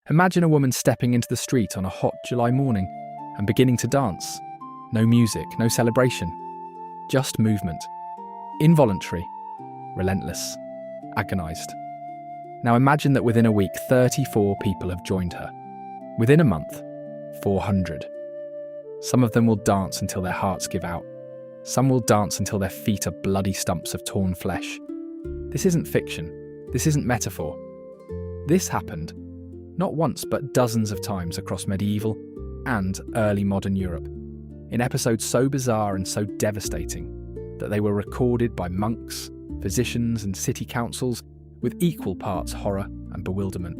Imagine a woman stepping into the street on a hot July morning and beginning to dance. No music, no celebration, just movement. Involuntary, relentless, agonized. Now imagine that within a week, 34 people have joined her. Within a month, 400. Some of them will dance until their hearts give out. Some will dance until their feet are bloody stumps of torn flesh. This isn't fiction. This isn't metaphor. This happened, not once but dozens of times across medieval and early modern Europe, in episodes so bizarre and so devastating that they were recorded by monks, physicians and city councils with equal parts horror and bewilderment.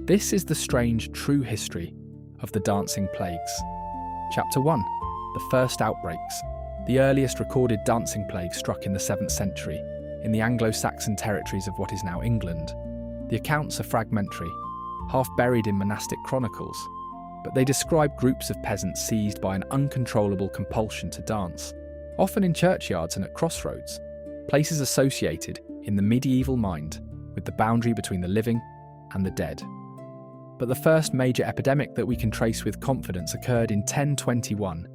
This is the strange, true history of the dancing plagues. Chapter 1. The first outbreaks. The earliest recorded dancing plague struck in the 7th century in the Anglo-Saxon territories of what is now England. The accounts are fragmentary, half buried in monastic chronicles, but they describe groups of peasants seized by an uncontrollable compulsion to dance, often in churchyards and at crossroads, places associated in the medieval mind with the boundary between the living and the dead. But the first major epidemic that we can trace with confidence occurred in 1021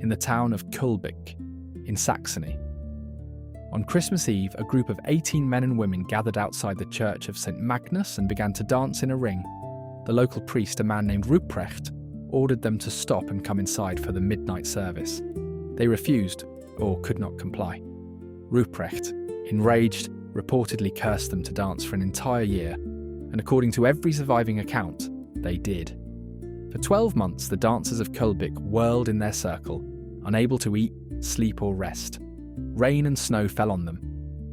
in the town of Kölbigk in Saxony. On Christmas Eve, a group of 18 men and women gathered outside the church of St. Magnus and began to dance in a ring. The local priest, a man named Ruprecht, ordered them to stop and come inside for the midnight service. They refused, or could not comply. Ruprecht, enraged, reportedly cursed them to dance for an entire year, and according to every surviving account, they did. For 12 months, the dancers of Kölbigk whirled in their circle, unable to eat, sleep or rest. Rain and snow fell on them.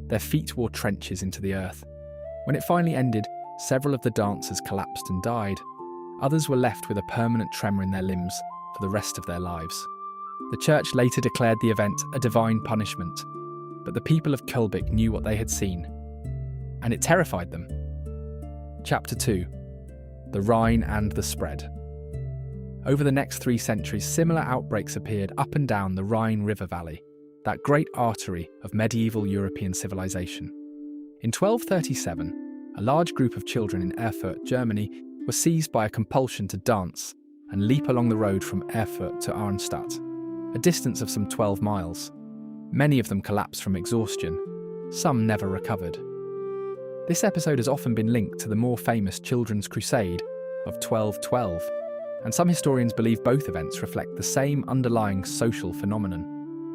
Their feet wore trenches into the earth. When it finally ended, several of the dancers collapsed and died. Others were left with a permanent tremor in their limbs for the rest of their lives. The church later declared the event a divine punishment, but the people of Kölbigk knew what they had seen, and it terrified them. Chapter 2. The Rhine and the Spread. Over the next 3 centuries, similar outbreaks appeared up and down the Rhine River Valley, that great artery of medieval European civilization. In 1237, a large group of children in Erfurt, Germany, were seized by a compulsion to dance and leap along the road from Erfurt to Arnstadt, a distance of some 12 miles. Many of them collapsed from exhaustion. Some never recovered. This episode has often been linked to the more famous Children's Crusade of 1212, and some historians believe both events reflect the same underlying social phenomenon,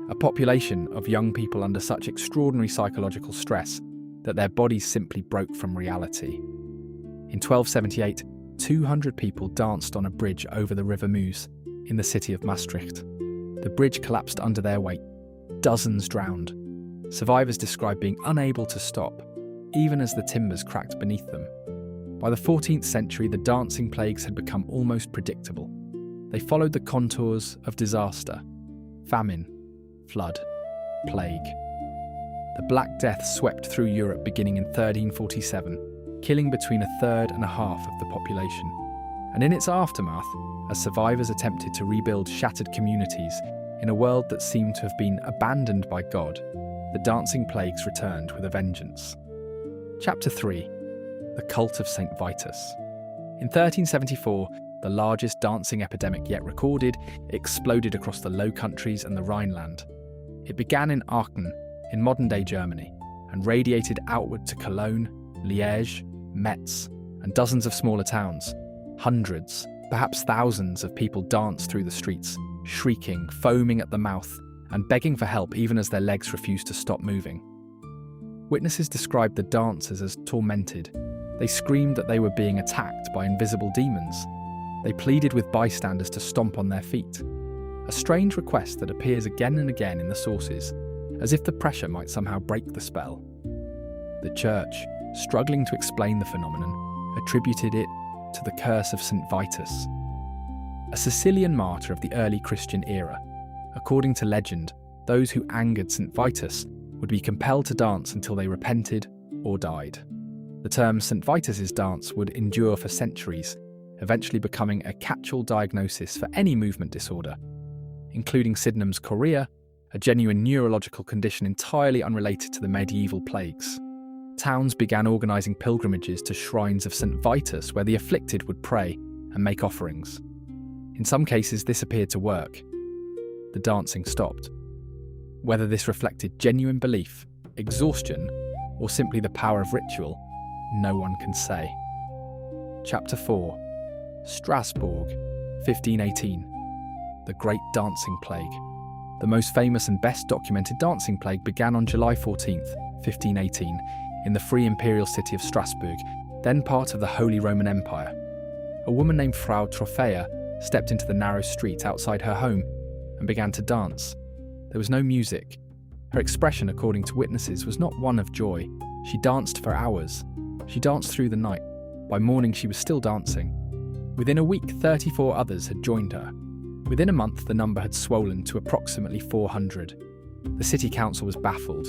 a population of young people under such extraordinary psychological stress that their bodies simply broke from reality. In 1278, 200 people danced on a bridge over the River Meuse in the city of Maastricht. The bridge collapsed under their weight. Dozens drowned. Survivors described being unable to stop, even as the timbers cracked beneath them. By the 14th century, the dancing plagues had become almost predictable. They followed the contours of disaster: famine, flood, plague. The Black Death swept through Europe beginning in 1347, killing between a third and a half of the population. And in its aftermath, as survivors attempted to rebuild shattered communities in a world that seemed to have been abandoned by God, the dancing plagues returned with a vengeance. Chapter 3. The Cult of St. Vitus. In 1374, the largest dancing epidemic yet recorded exploded across the Low Countries and the Rhineland. It began in Aachen, in modern-day Germany, and radiated outward to Cologne, Liège, Metz, and dozens of smaller towns. Hundreds, perhaps thousands of people danced through the streets, shrieking, foaming at the mouth, and begging for help even as their legs refused to stop moving. Witnesses described the dancers as tormented. They screamed that they were being attacked by invisible demons. They pleaded with bystanders to stomp on their feet. A strange request that appears again and again in the sources, as if the pressure might somehow break the spell. The church, struggling to explain the phenomenon, attributed it to the curse of St. Vitus, a Sicilian martyr of the early Christian era. According to legend, those who angered St. Vitus would be compelled to dance until they repented or died. The term St. Vitus's dance would endure for centuries, eventually becoming a catch-all diagnosis for any movement disorder, including Sydenham's chorea, a genuine neurological condition entirely unrelated to the medieval plagues. Towns began organising pilgrimages to shrines of St. Vitus where the afflicted would pray and make offerings. In some cases, this appeared to work. The dancing stopped. Whether this reflected genuine belief, exhaustion, or simply the power of ritual, no one can say. Chapter 4. Strasbourg, 1518. The Great Dancing Plague. The most famous and best documented dancing plague began on July 14th, 1518, in the free imperial city of Strasbourg, then part of the Holy Roman Empire. A woman named Frau Trophäa stepped into the narrow street outside her home and began to dance. There was no music. Her expression, according to witnesses, was not one of joy. She danced for hours. She danced through the night. By morning, she was still dancing. Within a week, 34 others had joined her. Within a month, the number had swollen to approximately 400. The city council was baffled.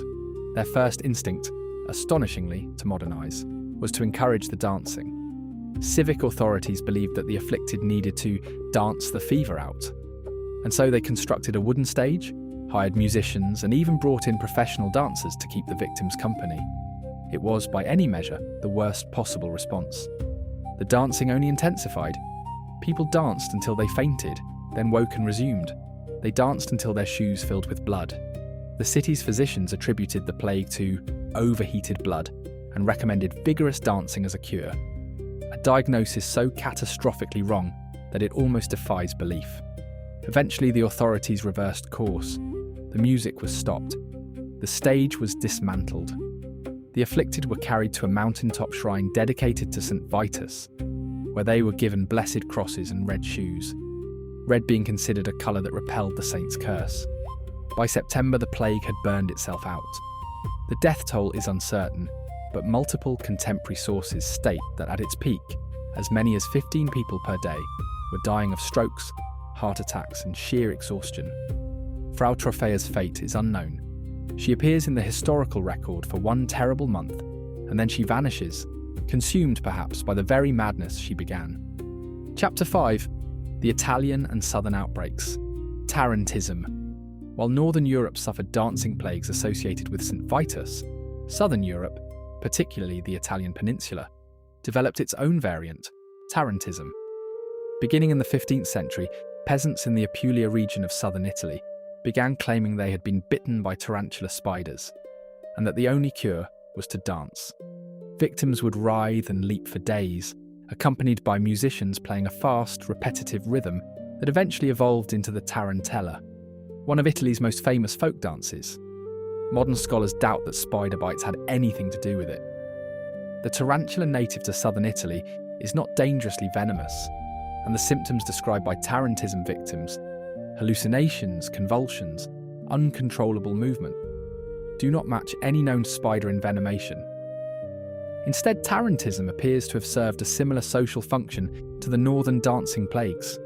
Their first instinct, astonishingly, to modernise, was to encourage the dancing. Civic authorities believed that the afflicted needed to dance the fever out. And so they constructed a wooden stage, hired musicians, and even brought in professional dancers to keep the victims company. It was, by any measure, the worst possible response. The dancing only intensified. People danced until they fainted, then woke and resumed. They danced until their shoes filled with blood. The city's physicians attributed the plague to overheated blood and recommended vigorous dancing as a cure. A diagnosis so catastrophically wrong that it almost defies belief. Eventually, the authorities reversed course. The music was stopped. The stage was dismantled. The afflicted were carried to a mountaintop shrine dedicated to St. Vitus, where they were given blessed crosses and red shoes, red being considered a colour that repelled the saint's curse. By September, the plague had burned itself out. The death toll is uncertain, but multiple contemporary sources state that at its peak, as many as 15 people per day were dying of strokes, heart attacks, and sheer exhaustion. Frau Trophäa's fate is unknown. She appears in the historical record for one terrible month, and then she vanishes, consumed perhaps by the very madness she began. Chapter 5. The Italian and Southern Outbreaks. Tarantism. While Northern Europe suffered dancing plagues associated with St. Vitus, Southern Europe, particularly the Italian peninsula, developed its own variant, tarantism. Beginning in the 15th century, peasants in the Apulia region of southern Italy began claiming they had been bitten by tarantula spiders, and that the only cure was to dance. Victims would writhe and leap for days, accompanied by musicians playing a fast, repetitive rhythm that eventually evolved into the tarantella, one of Italy's most famous folk dances. Modern scholars doubt that spider bites had anything to do with it. The tarantula native to southern Italy is not dangerously venomous, and the symptoms described by tarantism victims, hallucinations, convulsions, uncontrollable movement, do not match any known spider envenomation. Instead, tarantism appears to have served a similar social function to the northern dancing plagues,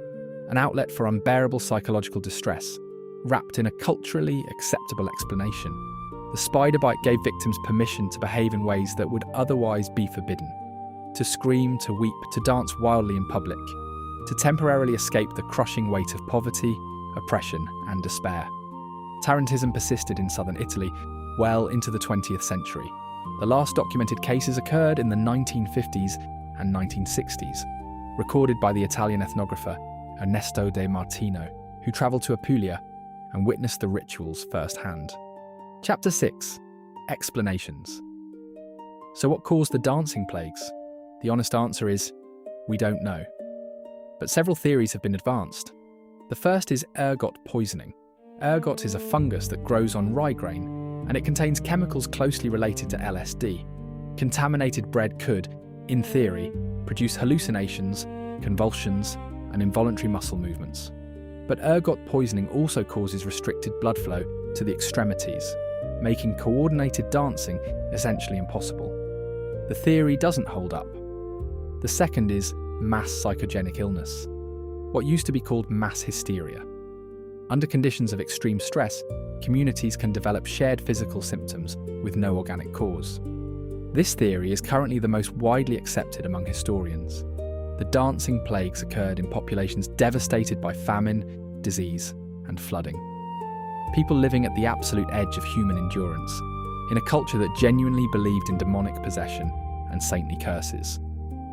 an outlet for unbearable psychological distress, wrapped in a culturally acceptable explanation. The spider bite gave victims permission to behave in ways that would otherwise be forbidden, to scream, to weep, to dance wildly in public, to temporarily escape the crushing weight of poverty, oppression, and despair. Tarantism persisted in southern Italy well into the 20th century. The last documented cases occurred in the 1950s and 1960s, recorded by the Italian ethnographer Ernesto de Martino, who travelled to Apulia and witnessed the rituals firsthand. Chapter 6. Explanations. So what caused the dancing plagues? The honest answer is, we don't know. But several theories have been advanced. The first is ergot poisoning. Ergot is a fungus that grows on rye grain, and it contains chemicals closely related to LSD. Contaminated bread could, in theory, produce hallucinations, convulsions, and involuntary muscle movements. But ergot poisoning also causes restricted blood flow to the extremities, making coordinated dancing essentially impossible. The theory doesn't hold up. The second is mass psychogenic illness, what used to be called mass hysteria. Under conditions of extreme stress, communities can develop shared physical symptoms with no organic cause. This theory is currently the most widely accepted among historians. The dancing plagues occurred in populations devastated by famine, disease, and flooding. People living at the absolute edge of human endurance. in a culture that genuinely believed in demonic possession and saintly curses.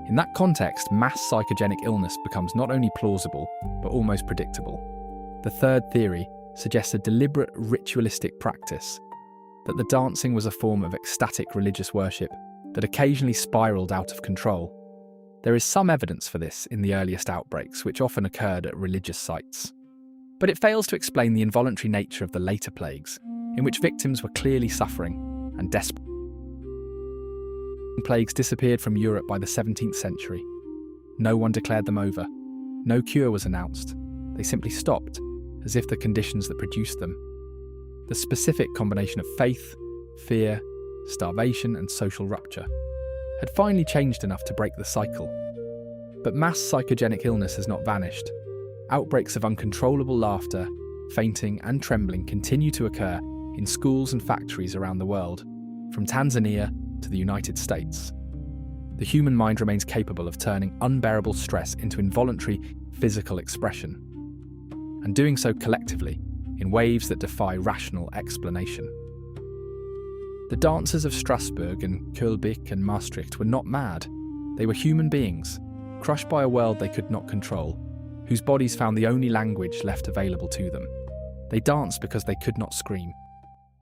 In that context, mass psychogenic illness becomes not only plausible, but almost predictable. The third theory suggests a deliberate ritualistic practice, that the dancing was a form of ecstatic religious worship that occasionally spiraled out of control. There is some evidence for this in the earliest outbreaks, which often occurred at religious sites. But it fails to explain the involuntary nature of the later plagues, in which victims were clearly suffering and desperate. Plagues disappeared from Europe by the 17th century. No one declared them over. No cure was announced. They simply stopped, as if the conditions that produced them, the specific combination of faith, fear, starvation, and social rupture, had finally changed enough to break the cycle. But mass psychogenic illness has not vanished. Outbreaks of uncontrollable laughter, fainting, and trembling continue to occur in schools and factories around the world, from Tanzania to the United States. The human mind remains capable of turning unbearable stress into involuntary physical expression, and doing so collectively in waves that defy rational explanation. The dancers of Strasbourg and Kölbigk and Maastricht were not mad. They were human beings, crushed by a world they could not control, whose bodies found the only language left available to them. They danced because they could not scream,